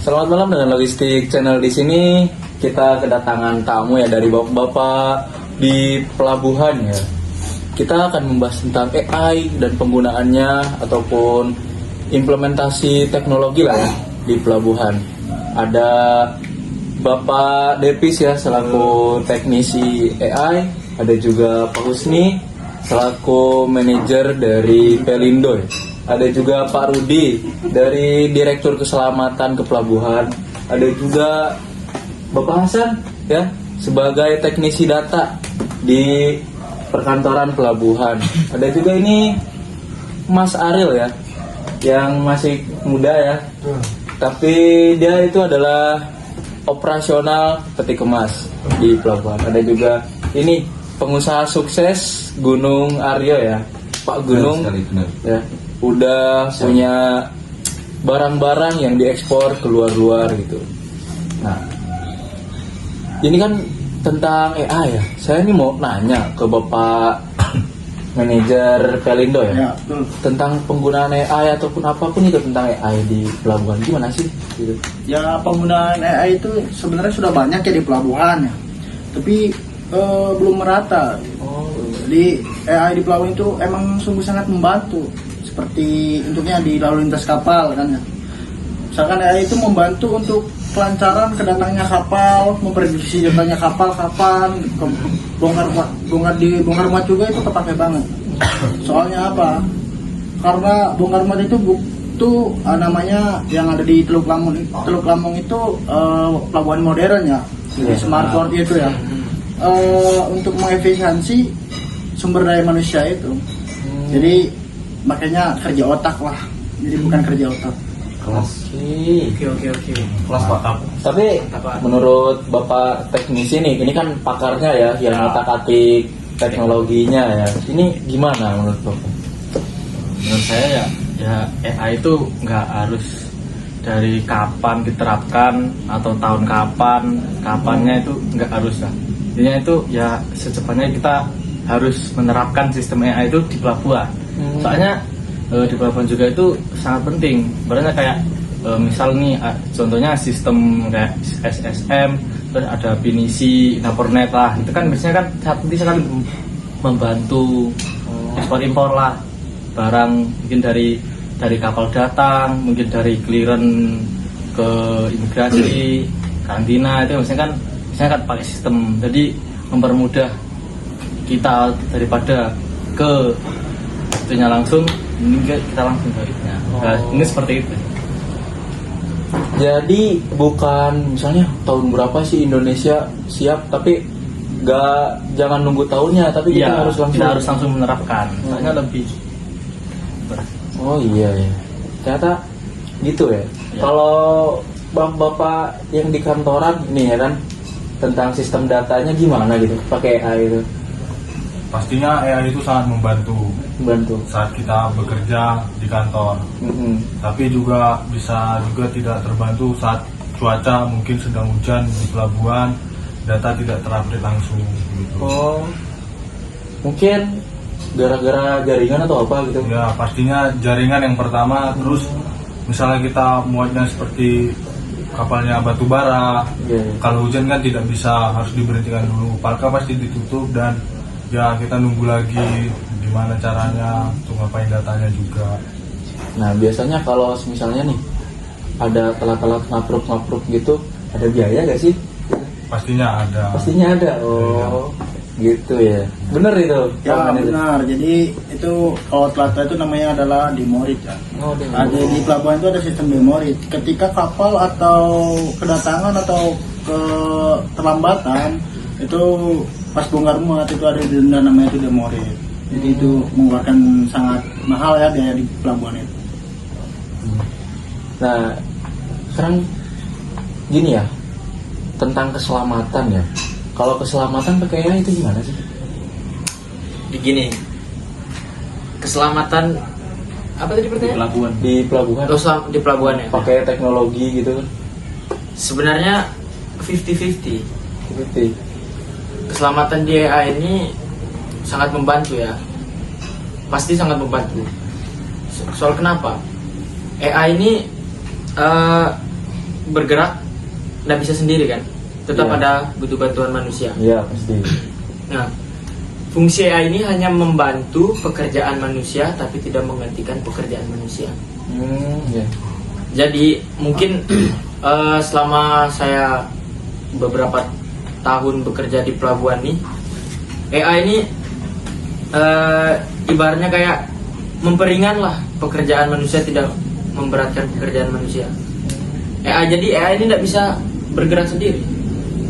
Selamat malam dengan Logistik Channel. Di sini kita kedatangan tamu ya dari bapak-bapak di pelabuhan ya. Kita akan membahas tentang AI dan penggunaannya ataupun implementasi teknologi lah ya di pelabuhan. Ada Bapak Depis ya selaku teknisi AI, ada juga Pak Husni selaku manajer dari Pelindo ya. Ada juga Pak Rudi dari Direktur Keselamatan Kepelabuhan. Ada juga Bapak Hasan ya sebagai teknisi data di perkantoran pelabuhan. Ada juga ini Mas Ariel ya yang masih muda ya. Tapi dia itu adalah operasional peti kemas di pelabuhan. Ada juga ini pengusaha sukses Gunung Aryo ya, Pak Gunung ya, udah punya barang-barang yang diekspor ke luar-luar gitu. Nah, ini kan tentang AI ya. Saya ini mau nanya ke Bapak manajer Pelindo ya, betul. tentang penggunaan AI ataupun apapun itu tentang AI di pelabuhan. Gimana sih? Gitu. Ya, penggunaan AI itu sebenarnya sudah banyak ya di pelabuhan ya, tapi belum merata. Jadi AI di pelabuhan itu emang sungguh sangat membantu, seperti untuknya di lalu lintas kapal kan ya. Misalkan AI itu membantu untuk kelancaran kedatangnya kapal, memprediksi datangnya kapal kapan, bongkar muat juga itu terpakai banget. Soalnya apa? Karena bongkar muat itu namanya yang ada di Teluk Lamung itu pelabuhan modern ya, smart port itu ya. Untuk mengefisiensi sumber daya manusia itu. Jadi makanya kerja otak lah. Jadi bukan kerja otak. Oke. Kelas Pak. Tapi menurut Bapak teknisi nih, ini kan pakarnya ya yang otak-atik teknologinya ya. Ini gimana menurut Bapak? Menurut saya ya AI itu nggak harus dari kapan diterapkan atau tahun kapannya itu nggak harus lah. Intinya itu ya secepatnya kita harus menerapkan sistem AI itu di pelabuhan. Soalnya di pelabuhan juga itu sangat penting. Sebenarnya kayak misal nih contohnya sistem kayak SSM, terus ada Pinisi, Napornet lah. Itu kan biasanya kan sangat penting sekali membantu ekspor impor lah barang, mungkin dari kapal datang, mungkin dari clearance ke imigrasi, karantina itu biasanya kan pakai sistem. Jadi mempermudah kita daripada ke itunya langsung, ini kita langsung ke itunya. Nah, ini seperti itu. Jadi bukan misalnya tahun berapa sih Indonesia siap, tapi jangan nunggu tahunnya, tapi kita harus langsung menerapkan. Soalnya lebih. Oh iya ya. Ternyata gitu ya. Kalau bapak yang di kantoran nih ya kan, tentang sistem datanya gimana gitu pakai AI itu? Pastinya AI itu sangat membantu saat kita bekerja di kantor. Tapi juga bisa tidak terbantu saat cuaca mungkin sedang hujan di pelabuhan, data tidak terupdate langsung gitu. Oh, mungkin gara-gara jaringan atau apa gitu? Ya pastinya jaringan yang pertama. Terus misalnya kita muatnya seperti kapalnya batu bara, kalau hujan kan tidak bisa, harus diberhentikan dulu, palka pasti ditutup, dan ya kita nunggu lagi gimana caranya untuk ngapain datanya juga. Nah biasanya kalau misalnya nih ada telat-telat ngapruk gitu, ada biaya gak sih? Pastinya ada. Oh gitu ya, bener itu? Ya benar, jadi itu kalau telat itu namanya adalah demorit ya. Ada di pelabuhan itu ada sistem demorit. Ketika kapal atau kedatangan atau keterlambatan itu pas bongkar muat itu ada denda namanya itu demorit. Jadi itu mengeluarkan sangat mahal ya biaya di pelabuhan itu. Nah sekarang gini ya, tentang keselamatan ya. Kalau keselamatan pakai AI itu gimana sih? Begini, keselamatan apa tadi pertanyaan? Di pelabuhan. Di pelabuhan ya. Pakai teknologi gitu kan? Sebenarnya 50-50. Keselamatan di AI ini sangat membantu ya. Pasti sangat membantu. Soal kenapa? AI ini bergerak nggak bisa sendiri kan, tetap Iya. ada butuh bantuan manusia. Iya pasti. Nah, fungsi AI ini hanya membantu pekerjaan manusia tapi tidak menggantikan pekerjaan manusia. Iya. Jadi mungkin selama saya beberapa tahun bekerja di pelabuhan nih, AI ini ibaratnya kayak memperingan lah pekerjaan manusia, tidak memberatkan pekerjaan manusia. Jadi AI ini tidak bisa bergerak sendiri,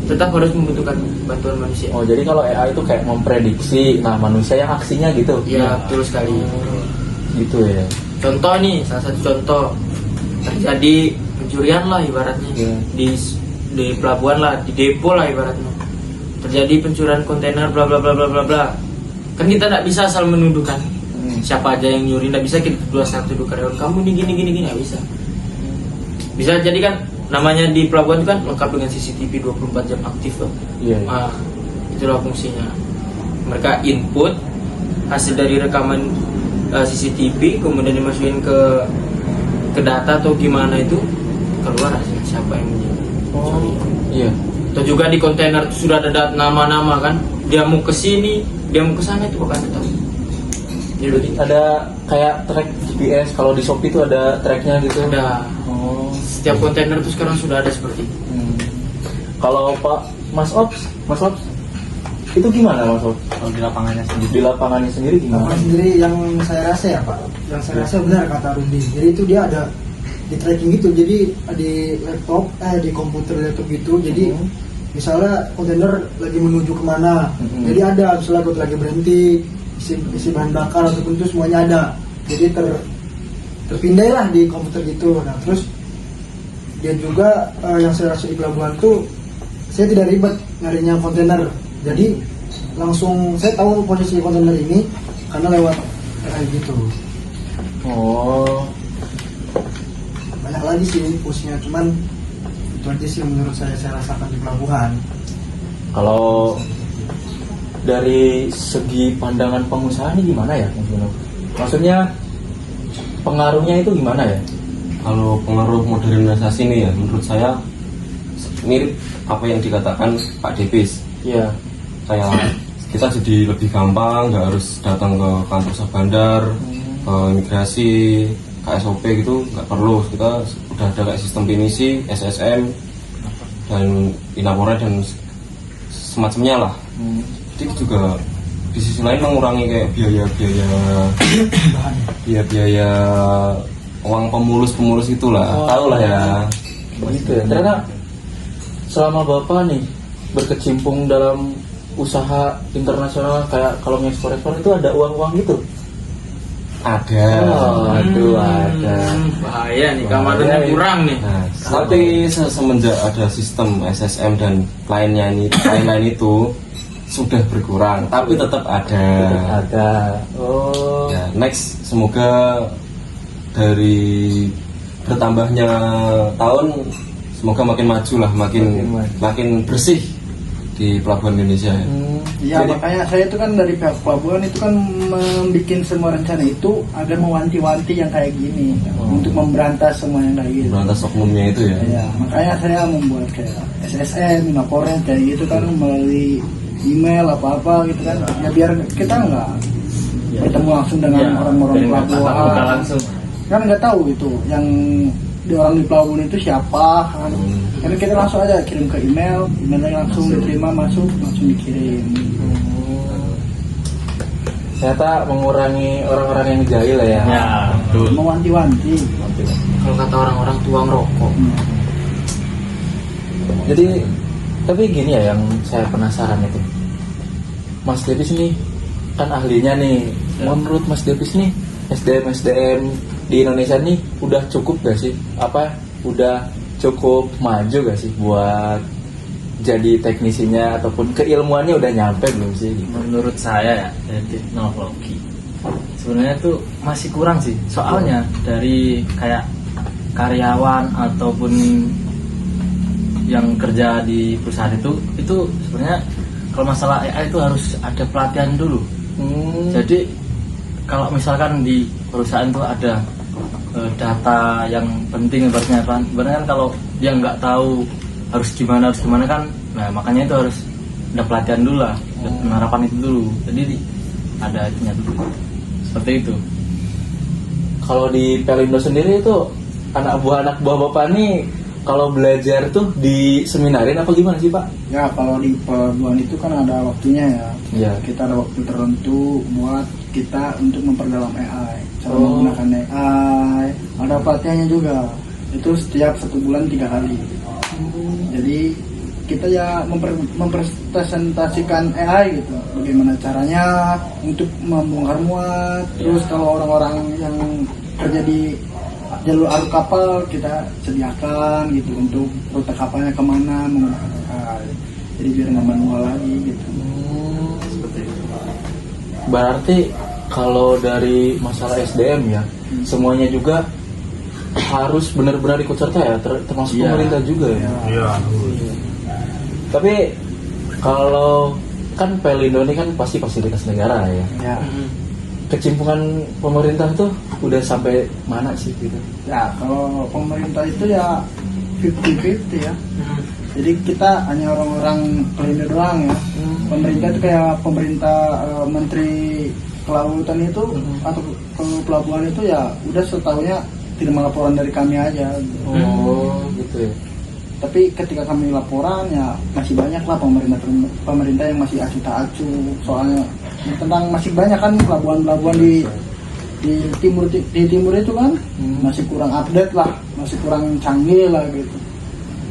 tetap harus membutuhkan bantuan manusia. Oh jadi kalau AI itu kayak memprediksi, nah manusia yang aksinya gitu. Ya betul sekali. Gitu ya. Contoh nih, salah satu contoh, terjadi pencurian lah ibaratnya Iya. di pelabuhan lah, di depo lah ibaratnya. Terjadi pencurian kontainer bla bla bla bla bla bla. Kan kita tidak bisa asal menuduhkan siapa aja yang nyuri, tidak bisa kita tuduh karyawan kamu nih gini gini gini, nggak bisa. Bisa jadi kan namanya di pelabuhan itu kan lengkap dengan CCTV 24 jam aktif loh. Iya. Iya. Ah, itulah fungsinya. Mereka input hasil dari rekaman CCTV, kemudian dimasukin ke data atau gimana itu, keluar hasilnya siapa yang mencuri. Oh iya. Atau juga di kontainer itu sudah ada nama-nama kan, dia mau ke sini, dia mau ke sana, itu bakal tahu. Jadi Ada kayak track GPS, kalau di Shopee itu ada tracknya gitu. ada Oh. setiap kontainer itu sekarang sudah ada seperti itu. Kalau Pak Mas Ops, itu gimana Mas Ops? Kalau di lapangannya sendiri. Di lapangannya sendiri gimana? Apa sendiri yang saya rasa ya Pak, yang saya rasa benar kata Rudy. Jadi itu dia ada di tracking gitu, jadi di laptop, di komputer laptop gitu. Jadi misalnya kontainer lagi menuju kemana, jadi ada misalnya gue lagi berhenti isi bahan bakar ataupun itu semuanya ada. Jadi terpindai lah di komputer gitu. Nah terus dia juga yang saya rasa di pelabuhan tuh saya tidak ribet nyarinya kontainer. Jadi langsung saya tahu posisi kontainer ini karena lewat AI gitu. Oh. Banyak lagi sih fungsinya, cuman itu aja sih menurut saya rasakan di pelabuhan. Kalau dari segi pandangan pengusaha ini gimana ya, Mas Bino? Maksudnya pengaruhnya itu gimana ya? Kalau pengaruh modernisasi ini ya, menurut saya mirip apa yang dikatakan Pak Depis. Iya. Kayak kita jadi lebih gampang, nggak harus datang ke kantor bandar, ke imigrasi, KSOP gitu, nggak perlu. Kita udah ada kayak sistem pinisi, SSM, dan Inapora dan semacamnya lah. Jadi juga di sisi lain mengurangi kayak biaya uang pemulus itulah, tahu lah ya. Gitu ya. Ternyata selama Bapak nih berkecimpung dalam usaha internasional kayak kalau ngekspor itu ada uang gitu. Ada. Oh, aduh ada. Bahaya nih, kamarnya Bahaya. kurang nih. Nah, tapi semenjak ada sistem SSM dan lain-lain itu sudah berkurang, tapi tetap ada. Ada. Oh. Ya, next semoga dari bertambahnya tahun semoga makin maju lah, makin bersih di pelabuhan Indonesia. Iya, Jadi- makanya saya itu kan dari pihak pelabuhan itu kan membuat semua rencana itu agar mewanti-wanti yang kayak gini untuk memberantas semua yang kayak gitu. Berantas oknumnya itu ya. Ya, makanya saya membuat kayak SSM, laporan kayak gitu kan melalui email apa-apa gitu kan. Ya biar kita nggak ketemu langsung dengan orang-orang jadi nggak tatap muka pelabuhan. langsung. Kan nggak tahu itu yang di orang di pelabuhan itu siapa kan. Karena kita langsung aja kirim ke emailnya langsung diterima, masuk langsung dikirim. Ternyata mengurangi orang-orang yang jahil ya. Ya, betul. Mewanti-wanti. Kalau kata orang-orang tuang rokok. Jadi tapi gini ya yang saya penasaran itu, Mas Depis nih kan ahlinya nih. Menurut Mas Depis nih SDM di Indonesia nih udah cukup gak sih? Apa udah cukup maju gak sih buat jadi teknisinya ataupun keilmuannya udah nyampe belum sih? Menurut saya ya, dari teknologi sebenarnya tuh masih kurang sih. Soalnya dari kayak karyawan ataupun yang kerja di perusahaan itu sebenarnya kalau masalah AI itu harus ada pelatihan dulu. Jadi kalau misalkan di perusahaan itu ada data yang penting ibaratnya kan. Ibaratnya kan kalau dia nggak tahu harus gimana kan, nah makanya itu harus ada pelatihan dulu lah, ada penerapan itu dulu. Jadi ada itunya dulu. Seperti itu. Kalau di Pelindo sendiri itu anak buah bapak nih kalau belajar tuh di seminarin apa gimana sih Pak? Ya kalau di pelabuhan itu kan ada waktunya ya. Iya. Kita ada waktu tertentu buat kita untuk memperdalam AI. Cara Oh. menggunakan AI. Ada pelatihannya juga. Itu setiap 1 bulan 3 kali. Jadi kita ya mempresentasikan AI gitu. Bagaimana caranya untuk membongkar muat. Terus kalau orang-orang yang kerja di jalur arus kapal kita sediakan gitu untuk rute kapalnya kemana menggunakan AI. Jadi biar nggak manual lagi gitu. Seperti itu. Berarti kalau dari masalah SDM ya, semuanya juga harus benar-benar ikut serta ya, termasuk Iya. pemerintah juga ya. Iya. Tapi kalau kan Pelindo ini kan pasti fasilitas negara ya. Ya. Kecimpungan pemerintah tuh udah sampai mana sih gitu? Ya kalau pemerintah itu ya 50-50 ya. Jadi kita hanya orang-orang Pelindo doang ya. Pemerintah itu kayak pemerintah menteri kelautan itu atau ke pelabuhan itu ya udah setahunya terima laporan dari kami aja. Oh, gitu ya. Tapi ketika kami laporan ya masih banyak lah pemerintah yang masih acuh tak acuh, soalnya tentang masih banyak kan pelabuhan-pelabuhan di timur itu kan masih kurang update lah, masih kurang canggih lah gitu.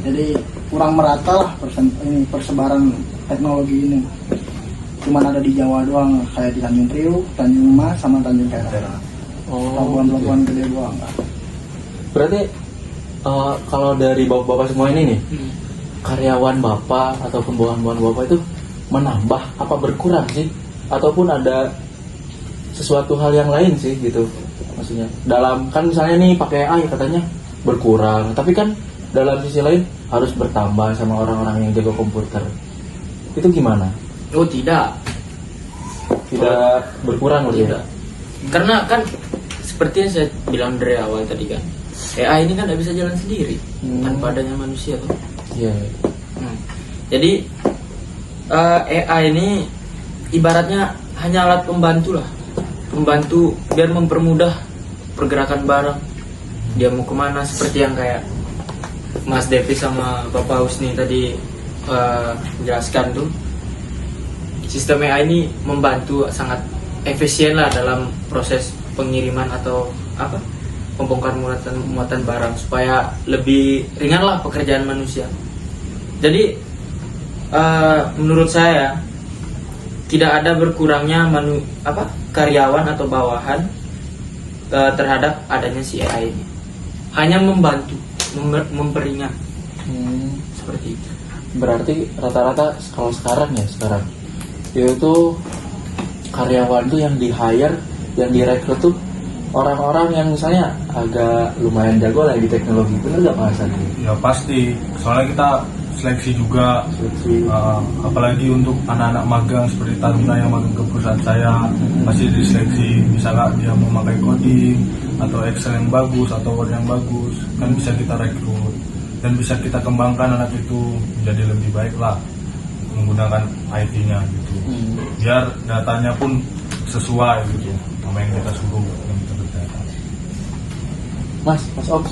Jadi kurang merata lah persebaran teknologi ini. Cuman ada di Jawa doang, kayak di Tanjung Priok, Tanjung Mas, sama Tanjung Perak. Oh, Pelabuhan-pelabuhan gede doang kan. berarti kalau dari bapak-bapak semua ini nih, karyawan bapak ataupun bawahan-bawahan bapak itu menambah apa berkurang sih? Ataupun ada sesuatu hal yang lain sih gitu? Maksudnya dalam kan misalnya nih pakai AI katanya berkurang, tapi kan dalam sisi lain harus bertambah sama orang-orang yang jago komputer. Itu gimana? Oh tidak. Tidak berkurang gitu ya? Tidak. Karena kan seperti yang saya bilang dari awal tadi kan, AI ini kan tidak bisa jalan sendiri tanpa adanya manusia tuh. Iya. Jadi AI ini ibaratnya hanya alat pembantu lah, pembantu biar mempermudah pergerakan barang. Dia mau kemana, seperti yang kayak Mas Devi sama Bapak Husni tadi menjelaskan tuh. Sistem AI ini membantu sangat efisien lah dalam proses pengiriman atau apa, membongkar muatan barang supaya lebih ringan lah pekerjaan manusia. Jadi menurut saya tidak ada berkurangnya karyawan atau bawahan terhadap adanya si AI ini. Hanya membantu, memperingat seperti itu. Berarti rata-rata kalau sekarang itu karyawan tuh yang di hire, yang direkrut tuh orang-orang yang misalnya agak lumayan jago lah di teknologi, bener gak Mas Andi? Ya pasti, soalnya kita seleksi juga. Apalagi untuk anak-anak magang seperti Taruna yang magang ke perusahaan saya masih diseleksi. Misalnya dia mau pakai coding atau Excel yang bagus atau Word yang bagus, kan bisa kita rekrut dan bisa kita kembangkan anak itu menjadi lebih baik lah menggunakan IT-nya gitu. Biar datanya pun sesuai gitu sama yang kita suruh, yang kita kerjakan. Mas Ops,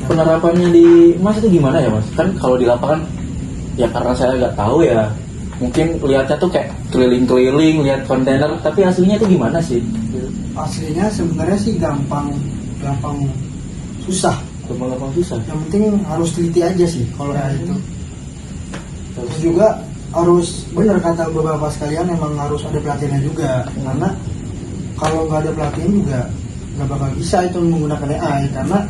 penerapannya di Mas itu gimana ya Mas? Kan kalau di lapangan ya karena saya nggak tahu ya, mungkin lihatnya tuh kayak keliling-keliling lihat kontainer, tapi aslinya itu gimana sih? Aslinya sebenarnya sih gampang susah. Gampang susah. Yang penting harus teliti aja sih kalau itu. Terus juga harus benar kata beberapa sekalian, emang harus ada pelatihannya juga. Karena kalau nggak ada pelatihan juga nggak bakal bisa itu menggunakan AI, karena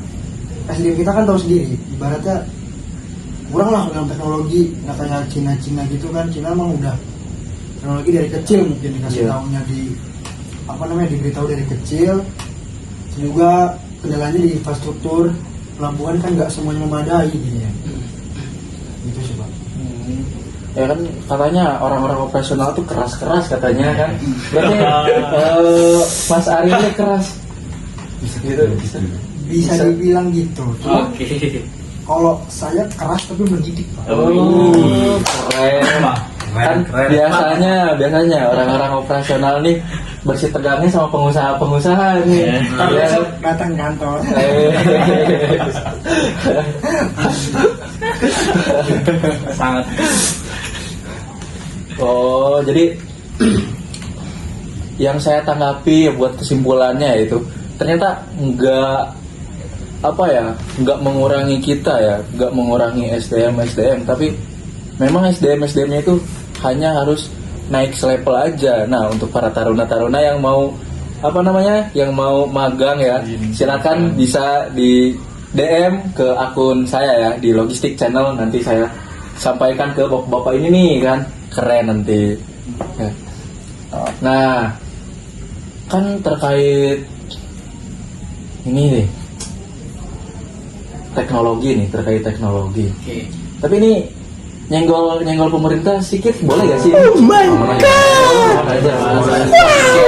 SDM kita kan tahu sendiri, ibaratnya kurang lah dalam teknologi, nggak kayak Cina gitu kan. Cina emang udah teknologi dari kecil, mungkin dikasih tahunya diberitahu dari kecil. Juga kendalanya di infrastruktur pelabuhan kan nggak semuanya memadai gitu ya. Gitu sih Pak. Ya kan katanya orang-orang operasional tuh keras katanya kan. Berarti Mas Ari ini keras. Gitu bisa. Bisa dibilang gitu. Cuma Oke. kalau saya keras tapi mendidik, Pak. Oh, keren. Kan biasanya orang-orang operasional nih bersih tegangnya sama pengusaha-pengusaha nih. Ntar Ya. besok datang kantor. Sangat. Oh, jadi yang saya tanggapi buat kesimpulannya itu ternyata nggak mengurangi kita ya, nggak mengurangi SDM, tapi memang SDM-nya itu hanya harus naik selevel aja. Nah, untuk para taruna-taruna yang mau yang mau magang ya, silakan bisa di DM ke akun saya ya di Logistik Channel, nanti saya sampaikan ke bapak-bapak ini nih kan, keren nanti. Ya. Nah, kan terkait ini nih terkait teknologi. Oke. Tapi ini nyenggol pemerintah sedikit boleh gak sih? Oh my god.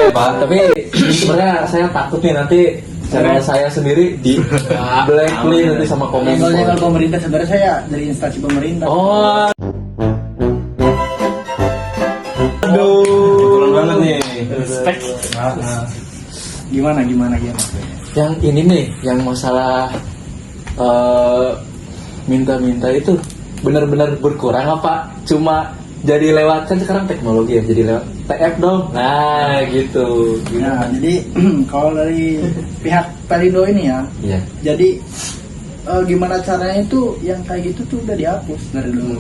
Pak, tapi ini sebenarnya saya takut nih nanti channel saya sendiri di blacklist nanti sama Nyenggol Kominfo. pemerintah, sebenarnya saya dari instansi pemerintah. Oh, Kebetulan banget nih. Respect. Gimana? yang ini nih, yang masalah minta-minta itu benar-benar berkurang apa cuma jadi lewat, kan sekarang teknologi ya, jadi lewat TF dong. Nah, gitu. Nah, jadi kalau dari pihak Pelindo ini ya, Iya. jadi gimana caranya itu yang kayak gitu tuh udah dihapus dari dulu.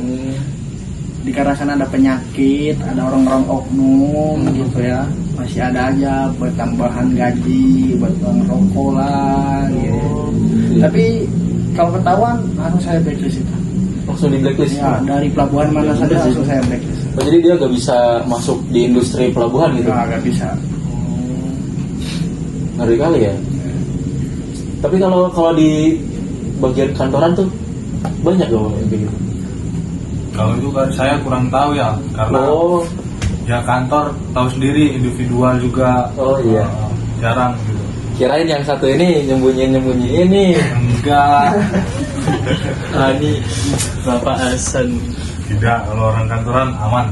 Dikarenakan ada penyakit, ada orang-orang oknum gitu ya, masih ada aja buat tambahan gaji, buat uang rokok lah gitu. Tapi kalau ketahuan langsung saya blacklist itu. Langsung di blacklist. Ya, dari pelabuhan mana saja langsung saya blacklist. Oh, jadi dia gak bisa masuk di industri pelabuhan gitu. Nah, nggak bisa. Ngeri kali ya. Tapi kalau di bagian kantoran tuh banyak gak yang kayak gitu? Kalau itu kan saya kurang tahu ya, karena Oh, ya kantor tahu sendiri, individual juga oh iya. jarang gitu. Kirain yang satu ini nyembunyiin nih. Enggak, Ini Bapak Hasan. tidak, kalau orang kantoran aman.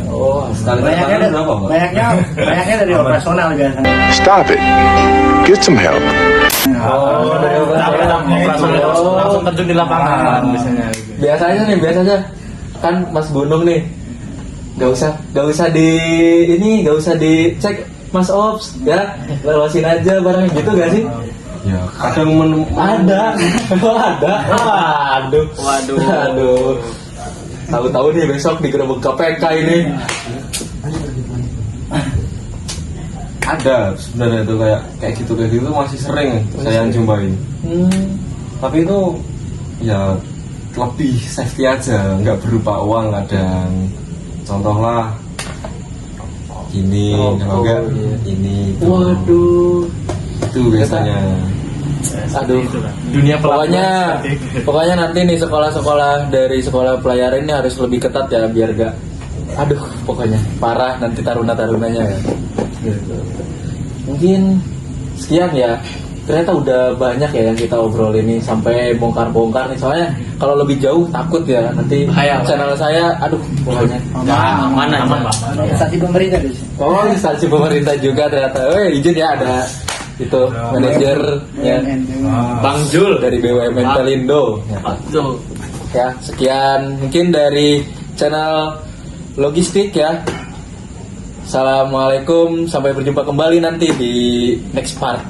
Oh, sekali Banyaknya berapa, Pak? banyaknya dari operasional biasanya. Stop it. Get some help. Oh, dari operasional. Langsung terjun di lapangan biasanya. Biasanya kan Mas Gunung nih, gak usah dicek Mas Ops ya, lewasin aja barang gitu gak sih? Ya, kadang Ada. Waduh. Tahu-tahu nih besok digerebek KPK ini. ada sebenarnya itu kayak gitu masih sering saya jumpain. Tapi itu ya lebih safety aja, nggak berupa uang kadang. Contohlah ini, kalau enggak iya. ini itu. Waduh. Itu biasanya. Aduh. Dunia Pokoknya nanti nih sekolah-sekolah dari sekolah pelayaran ini harus lebih ketat ya, biar gak, aduh, pokoknya parah nanti taruna-tarunanya ya. Gitu. Mungkin sekian ya. Ternyata udah banyak ya yang kita obrol ini, sampai bongkar-bongkar nih. Soalnya kalau lebih jauh takut ya nanti Bahaya. channel saya, aduh, pokoknya. Aman aja. Ada instansi pemerintah di sini. Oh, instansi pemerintah juga ternyata. Izin ya, ada itu manajernya Bang Jul dari BUMN Pelindo. Pak Jul. Ya, sekian mungkin dari channel Logistik ya. Assalamualaikum, sampai berjumpa kembali nanti di next part.